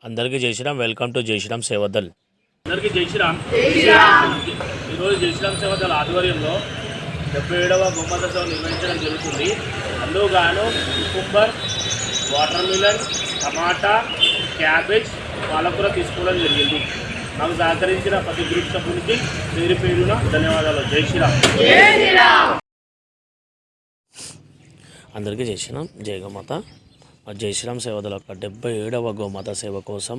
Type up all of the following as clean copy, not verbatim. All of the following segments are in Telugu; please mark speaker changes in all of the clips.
Speaker 1: అందరికీ జై శ్రీరామ్. వెల్కమ్ టు జై శ్రీరామ్ సేవదల్. అందరికీ జై శ్రీరామ్. ఈరోజు జై శ్రీరామ్ సేవదల్ ఆధ్వర్యంలో 77వ గోమాత సేవ నిర్వహించడం జరుగుతుంది. అందులో గాను కుకుంబర్, వాటర్ మిలన్, టమాటా, క్యాబేజ్, పాలకూర తీసుకోవడం జరిగింది. నాకు సహకరించిన ప్రతి గ్రూప్ సభ్యునికి పేరు పేరున ధన్యవాదాలు. జై శ్రీరామ్. అందరికీ జై శ్రీరామ్. జై గోమాత. జై శ్రీరామ్ సేవదల 77వ గోమాత సేవ కోసం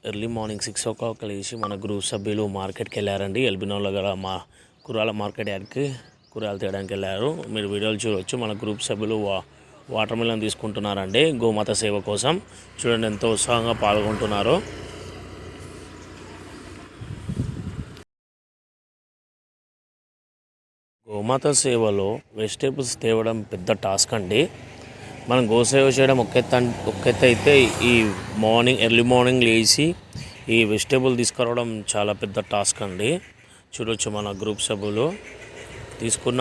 Speaker 1: ఎర్లీ మార్నింగ్ 6 o'clock లేచి మన గ్రూప్ సభ్యులు మార్కెట్కి వెళ్ళారండి. ఎల్బినోలో గల మా కూరగాయల మార్కెట్ యార్డ్కి కూరగాయలు తేయడానికి వెళ్ళారు. మీరు వీడియోలు చూడవచ్చు. మన గ్రూప్ సభ్యులు వాటర్ మిలన్ తీసుకుంటున్నారండి గోమాత సేవ కోసం. చూడండి ఎంతో ఉత్సాహంగా పాల్గొంటున్నారు. గోమాత సేవలో వెజిటేబుల్స్ తేవడం పెద్ద టాస్క్ అండి. మనం గోసేవ చేయడం ఒక్కెత్త అయితే ఈ ఎర్లీ మార్నింగ్ లేచి ఈ వెజిటేబుల్ తీసుకురావడం చాలా పెద్ద టాస్క్ అండి. చూడొచ్చు మన గ్రూప్ సభ్యులు తీసుకున్న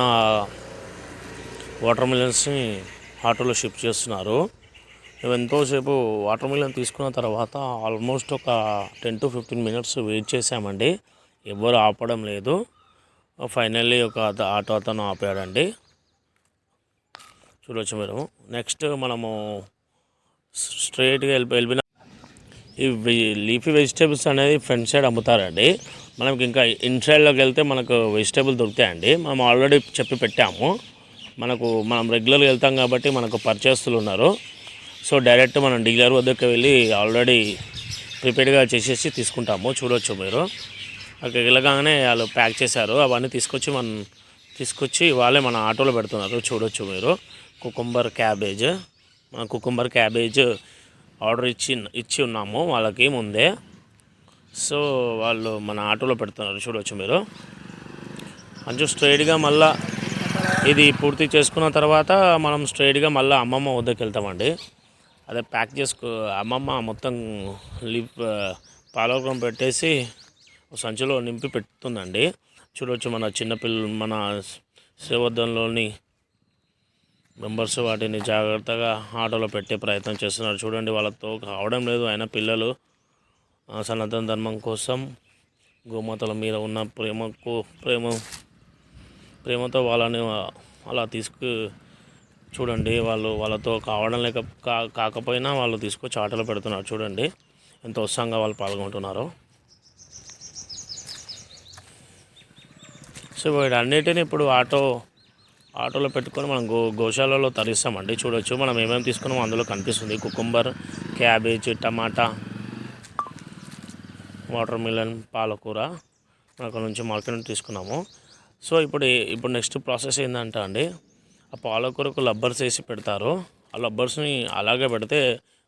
Speaker 1: వాటర్ మిలన్స్ని ఆటోలో షిఫ్ట్ చేస్తున్నారు. మేము ఎంతోసేపు వాటర్ మిలన్ తీసుకున్న తర్వాత ఆల్మోస్ట్ ఒక 10 to 15 minutes వెయిట్ చేసామండి. ఎవరు ఆపడం లేదు. ఫైనల్లీ ఒక ఆటో అతను ఆపాడండి. చూడవచ్చు మీరు. నెక్స్ట్ మనము స్ట్రైట్గా వెళ్ళిన ఈ లీఫీ వెజిటేబుల్స్ అనేది ఫ్రంట్ సైడ్ అమ్ముతారండి. మనకి ఇంకా ఇన్సైడ్లోకి వెళ్తే మనకు వెజిటేబుల్ దొరుకుతాయండి. మనం ఆల్రెడీ చెప్పి పెట్టాము. మనం రెగ్యులర్గా వెళ్తాం కాబట్టి మనకు పర్చేస్తులు ఉన్నారు. సో డైరెక్ట్ మనం డీలర్ వద్దకు వెళ్ళి ఆల్రెడీ ప్రిపేర్డ్గా చేసేసి తీసుకుంటాము. చూడవచ్చు మీరు. అక్కడికి వెళ్ళగానే వాళ్ళు ప్యాక్ చేశారు. అవన్నీ తీసుకొచ్చి వాళ్ళే మన ఆటోలో పెడుతున్నారు. చూడవచ్చు మీరు. కుకుంబర్ క్యాబేజ్ ఆర్డర్ ఇచ్చి ఉన్నాము వాళ్ళకి ముందే. సో వాళ్ళు మన ఆటోలో పెడుతున్నారు. చూడవచ్చు మీరు. కొంచెం స్ట్రైట్గా మళ్ళీ ఇది పూర్తి చేసుకున్న తర్వాత మనం స్ట్రైట్గా మళ్ళీ అమ్మమ్మ వద్దకు వెళ్తామండి. అదే ప్యాక్ అమ్మమ్మ మొత్తం పాలకం పెట్టేసి సంచిలో నింపి పెడుతుందండి. చూడవచ్చు మన చిన్నపిల్లలు, మన సేవోద్దంలోని మెంబర్స్ వాటిని జాగ్రత్తగా ఆటోలో పెట్టే ప్రయత్నం చేస్తున్నారు. చూడండి, వాళ్ళతో కావడం లేదు. అయినా పిల్లలు సనాతన ధర్మం కోసం గోమాతల మీద ఉన్న ప్రేమతో వాళ్ళని అలా చూడండి. వాళ్ళతో కావడం కాకపోయినా వాళ్ళు తీసుకొచ్చి ఆటోలో పెడుతున్నారు. చూడండి ఎంత ఉత్సాహంగా వాళ్ళు పాల్గొంటున్నారు. సో వీటన్నిటిని ఇప్పుడు ఆటోలో పెట్టుకొని మనం గోశాలలో తరిస్తామండి. చూడొచ్చు మనం ఏమేమి తీసుకున్నామో అందులో కనిపిస్తుంది. కుకుంబర్, క్యాబేజ్, టమాటా, వాటర్ మిలన్, పాలకూర అక్కడ నుంచి మార్కెట్ నుంచి తీసుకున్నాము. సో ఇప్పుడు నెక్స్ట్ ప్రాసెస్ ఏంటంటే అండి, ఆ పాలకూరకు లబ్బర్స్ వేసి పెడతారు. ఆ లబ్బర్స్ని అలాగే పెడితే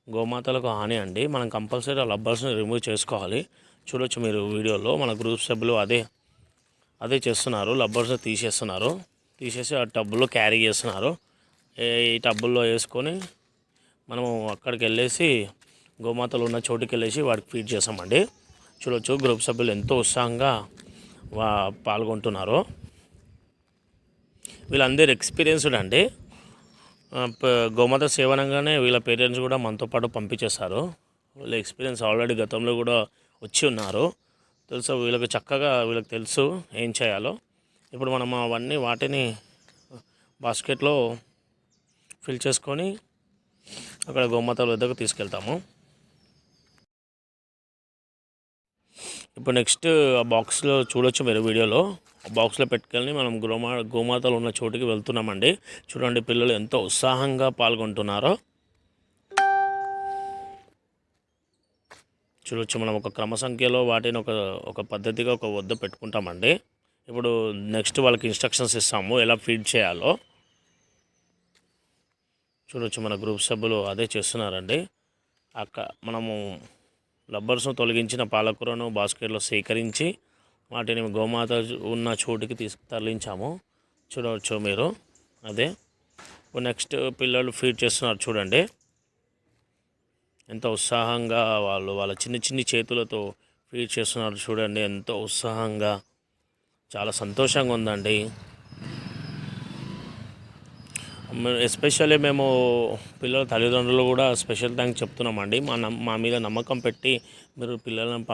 Speaker 1: గోమాతలకు హాని అండి. మనం కంపల్సరీ ఆ లబ్బర్స్ని రిమూవ్ చేసుకోవాలి. చూడొచ్చు మీరు వీడియోలో. మన గ్రూప్ సభ్యులు అదే చేస్తున్నారు. లబ్బర్స్ తీసేసి ఆ టబ్బులో క్యారీ చేస్తున్నారు. ఈ టబ్బుల్లో వేసుకొని మనము అక్కడికి వెళ్ళేసి గోమాతలు ఉన్న చోటుకి వెళ్ళేసి వాటికి ఫీడ్ చేస్తామండి. చూడవచ్చు గ్రూప్ సభ్యులు ఎంతో ఉత్సాహంగా పాల్గొంటున్నారు. వీళ్ళందరూ ఎక్స్పీరియన్స్డ్ అండి. గోమాత సేవనంగానే వీళ్ళ పేరెంట్స్ కూడా మనతో పాటు పంపించేస్తారు. వీళ్ళ ఎక్స్పీరియన్స్ ఆల్రెడీ గతంలో కూడా వచ్చి ఉన్నారు. వీళ్ళకి తెలుసు ఏం చేయాలో. ఇప్పుడు మనం వాటిని బాస్కెట్లో ఫిల్ చేసుకొని అక్కడ గోమాతల వద్దకు తీసుకెళ్తాము. ఇప్పుడు నెక్స్ట్ ఆ బాక్స్లో చూడొచ్చు మీరు వీడియోలో. ఆ బాక్స్లో పెట్టుకెళ్ళి మనం గోమాతలు ఉన్న చోటుకి వెళ్తున్నామండి. చూడండి పిల్లలు ఎంతో ఉత్సాహంగా పాల్గొంటున్నారో. చూడొచ్చు మనం ఒక క్రమ సంఖ్యలో వాటిని ఒక పద్ధతిగా ఒక వద్ద పెట్టుకుంటామండి. ఇప్పుడు నెక్స్ట్ వాళ్ళకి ఇన్స్ట్రక్షన్స్ ఇస్తాము ఎలా ఫీడ్ చేయాలో. చూడొచ్చు మన గ్రూప్ సభ్యులు అదే చేస్తున్నారండి. మనము లబ్బర్స్ను తొలగించిన పాలకూరను బాస్కెట్లో సేకరించి వాటిని గోమాత ఉన్న చోటుకి తరలించాము. చూడవచ్చు మీరు. అదే ఇప్పుడు నెక్స్ట్ పిల్లలు ఫీడ్ చేస్తున్నారు. చూడండి ఎంత ఉత్సాహంగా వాళ్ళ చిన్ని చేతులతో ఫీడ్ చేస్తున్నారు. చూడండి ఎంతో ఉత్సాహంగా, చాలా సంతోషంగా ఉందండి. ఎస్పెషల్లీ మేము పిల్లల తల్లిదండ్రులు కూడా స్పెషల్ థ్యాంక్స్ చెప్తున్నామండి. మా మీద నమ్మకం పెట్టి మీరు పిల్లలను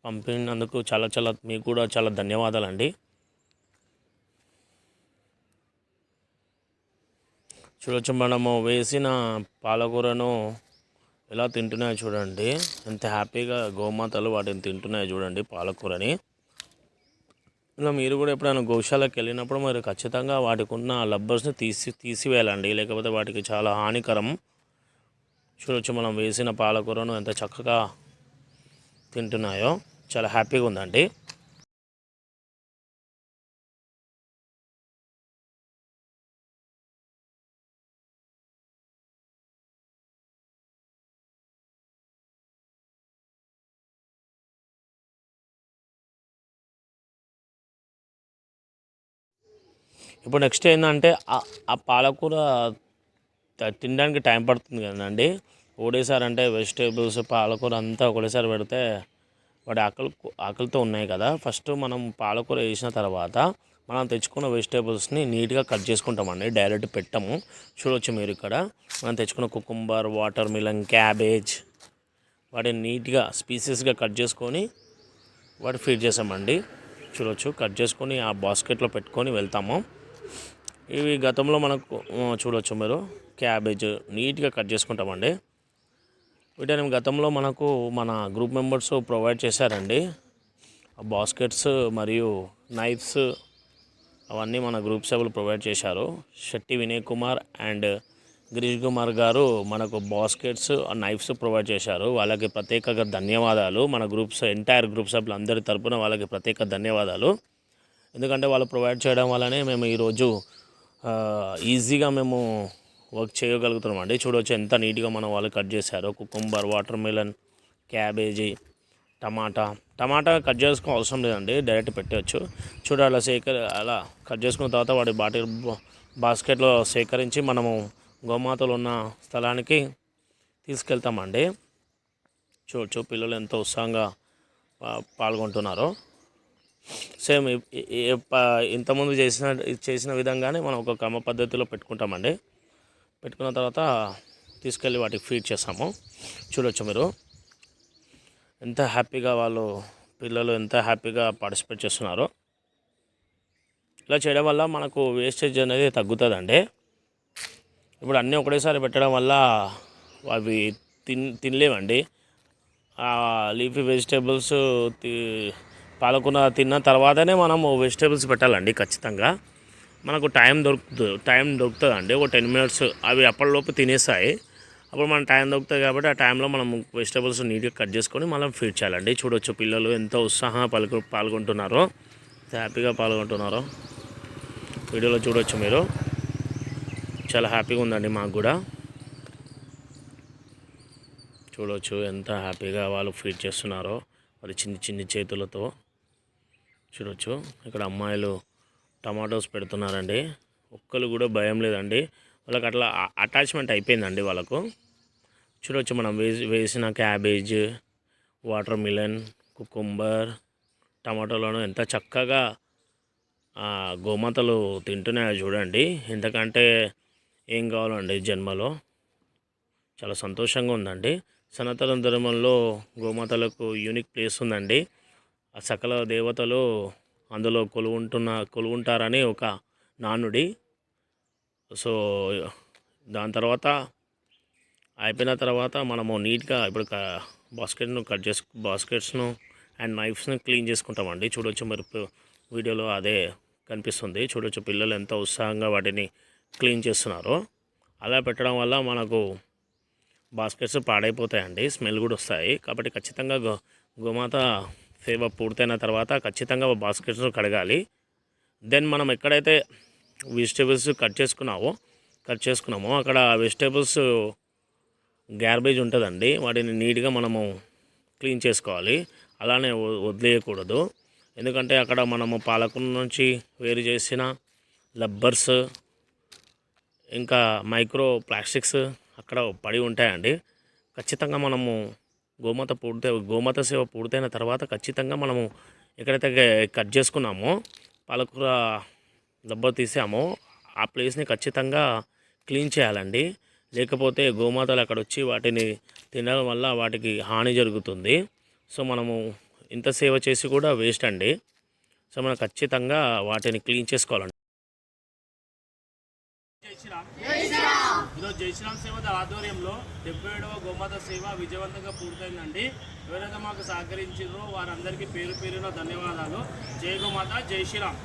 Speaker 1: పంపినందుకు చాలా చాలా మీకు కూడా చాలా ధన్యవాదాలండి. చూడొచ్చు మనము వేసిన పాలకూరను ఎలా తింటున్నాయో చూడండి. ఎంత హ్యాపీగా గోమాతలు వాటిని తింటున్నాయో చూడండి పాలకూరని. ఇలా మీరు కూడా ఎప్పుడైనా గోశాలకు వెళ్ళినప్పుడు మరి ఖచ్చితంగా వాటికి ఉన్న లబ్బర్స్ని తీసివేయాలండి, లేకపోతే వాటికి చాలా హానికరం. చూడొచ్చు మనం వేసిన పాలకూరను ఎంత చక్కగా తింటున్నాయో, చాలా హ్యాపీగా ఉందండి. ఇప్పుడు నెక్స్ట్ ఏంటంటే ఆ పాలకూర తినడానికి టైం పడుతుంది కదండి. ఒకటేసారి అంటే వెజిటేబుల్స్ పాలకూర అంతా ఒకటేసారి పెడితే వాటి ఆకలితో ఉన్నాయి కదా. ఫస్ట్ మనం పాలకూర వేసిన తర్వాత మనం తెచ్చుకున్న వెజిటేబుల్స్ని నీట్గా కట్ చేసుకుంటామండి, డైరెక్ట్ పెట్టము. చూడవచ్చు మీరు ఇక్కడ మనం తెచ్చుకున్న కుకుంబర్, వాటర్ మిలన్, క్యాబేజ్ వాటిని నీట్గా స్పీసెస్గా కట్ చేసుకొని వాటి ఫీడ్ చేసామండి. చూడవచ్చు కట్ చేసుకొని ఆ బాస్కెట్లో పెట్టుకొని వెళ్తాము. ఇవి గతంలో మనకు చూడవచ్చు మీరు క్యాబేజ్ నీట్గా కట్ చేసుకుంటామండి. వీటిని గతంలో మనకు మన గ్రూప్ మెంబర్స్ ప్రొవైడ్ చేశారండి. బాస్కెట్స్ మరియు నైఫ్స్ అవన్నీ మన గ్రూప్ సభ్యులు ప్రొవైడ్ చేశారు. శెట్టి వినయ్ కుమార్ అండ్ గిరీష్ కుమార్ గారు మనకు బాస్కెట్స్ నైఫ్స్ ప్రొవైడ్ చేశారు. వాళ్ళకి ప్రత్యేకంగా ధన్యవాదాలు. మన గ్రూప్స్ ఎంటైర్ గ్రూప్ సభ్యులు అందరి తరపున వాళ్ళకి ప్రత్యేక ధన్యవాదాలు. ఎందుకంటే వాళ్ళు ప్రొవైడ్ చేయడం వల్లనే మేము ఈరోజు ఈజీగా మేము వర్క్ చేయగలుగుతున్నాం అండి. చూడవచ్చు ఎంత నీట్గా మనం వాళ్ళు కట్ చేశారో. కుకుంబర్, వాటర్ మిలన్, క్యాబేజీ, టమాటా కట్ చేసుకో అవసరం లేదండి, డైరెక్ట్ పెట్టవచ్చు. చూడాలి అలా కట్ చేసుకున్న తర్వాత వాటి బాస్కెట్లో సేకరించి మనము గోమాతలు ఉన్న స్థలానికి తీసుకెళ్తామండి. చూడవచ్చు పిల్లలు ఎంతో ఉత్సాహంగా పాల్గొంటున్నారో. సేమ్ ఇంతకుముందు చేసిన విధంగానే మనం ఒక క్రమ పద్ధతిలో పెట్టుకుంటామండి. పెట్టుకున్న తర్వాత తీసుకెళ్ళి వాటికి ఫీడ్ చేస్తాము. చూడవచ్చు మీరు ఎంత హ్యాపీగా పిల్లలు ఎంత హ్యాపీగా పార్టిసిపేట్ చేస్తున్నారో. ఇలా చేయడం వల్ల మనకు వేస్టేజ్ అనేది తగ్గుతుందండి. ఇప్పుడు అన్నీ ఒకటేసారి పెట్టడం వల్ల అవి తినలేమండి. లీఫీ వెజిటేబుల్స్ పాలకూర తిన్న తర్వాతనే మనము వెజిటేబుల్స్ పెట్టాలండి. ఖచ్చితంగా మనకు టైం దొరుకుతుందండి. ఒక 10 minutes అవి అప్పటిలోపు తినేస్తాయి. అప్పుడు మన టైం దొరుకుతుంది కాబట్టి ఆ టైంలో మనం వెజిటేబుల్స్ నీట్గా కట్ చేసుకొని మనం ఫీడ్ చేయాలండి. చూడవచ్చు పిల్లలు ఎంతో ఉత్సాహంగా పాల్గొంటున్నారో, హ్యాపీగా పాల్గొంటున్నారో వీడియోలో చూడవచ్చు మీరు. చాలా హ్యాపీగా ఉందండి మాకు కూడా. చూడవచ్చు ఎంత హ్యాపీగా వాళ్ళు ఫీడ్ చేస్తున్నారో వాళ్ళ చిన్ని చేతులతో. చూడవచ్చు ఇక్కడ అమ్మాయిలు టమాటోస్ పెడుతున్నారండి. ఒక్కరు కూడా భయం లేదండి, వాళ్ళకి అట్లా అటాచ్మెంట్ అయిపోయిందండి వాళ్ళకు. చూడవచ్చు మనం వేసిన క్యాబేజ్, వాటర్ మిలన్, కుకుంబర్, టమాటోలను ఎంత చక్కగా గోమాతలు తింటున్నాయో చూడండి. ఎందుకంటే ఏం కావాలండి జన్మలో. చాలా సంతోషంగా ఉందండి. సనాతన ధర్మంలో గోమాతలకు యూనిక్ ప్లేస్ ఉందండి. ఆ సకల దేవతలు అందులో కొలువుంటారని ఒక నానుడి. సో దాని తర్వాత అయిపోయిన తర్వాత మనము నీట్గా ఇప్పుడు బాస్కెట్స్ను అండ్ నైఫ్స్ను క్లీన్ చేసుకుంటామండి. చూడవచ్చు మరి వీడియోలో అదే కనిపిస్తుంది. చూడవచ్చు పిల్లలు ఎంత ఉత్సాహంగా వాటిని క్లీన్ చేస్తున్నారో. అలా పెట్టడం వల్ల మనకు బాస్కెట్స్ పాడైపోతాయండి, స్మెల్ కూడా వస్తాయి. కాబట్టి ఖచ్చితంగా గోమాత సేవ పూర్తయిన తర్వాత ఖచ్చితంగా బాస్కెట్స్ను కడగాలి. దెన్ మనం ఎక్కడైతే వెజిటేబుల్స్ కట్ చేసుకున్నామో అక్కడ వెజిటేబుల్స్ గార్బేజ్ ఉంటుందండి, వాటిని నీట్గా మనము క్లీన్ చేసుకోవాలి. అలానే వదిలేయకూడదు. ఎందుకంటే అక్కడ మనము పాలకూర నుంచి వేరు చేసిన లబ్బర్స్ ఇంకా మైక్రో ప్లాస్టిక్స్ అక్కడ పడి ఉంటాయండి. ఖచ్చితంగా మనము గోమాత సేవ పూర్తయిన తర్వాత ఖచ్చితంగా మనము ఎక్కడైతే కట్ చేసుకున్నామో పాలకూర లబ్బర్ తీసామో ఆ ప్లేస్ని ఖచ్చితంగా క్లీన్ చేయాలండి. లేకపోతే గోమాతలు అక్కడ వచ్చి వాటిని తినడం వల్ల వాటికి హాని జరుగుతుంది. సో మనము ఇంత సేవ చేసి కూడా వేస్ట్ అండి. సో మనం ఖచ్చితంగా వాటిని క్లీన్ చేసుకోవాలండి. ఈరోజు జై శ్రీరామ్ సేవ ఆధ్వర్యంలో 77వ గోమాత సేవ విజయవంతంగా పూర్తయిందండి. ఎవరైతే మాకు సహకరించారో వారందరికీ పేరు పేరున ధన్యవాదాలు. జై గోమాత, జై శ్రీరామ్.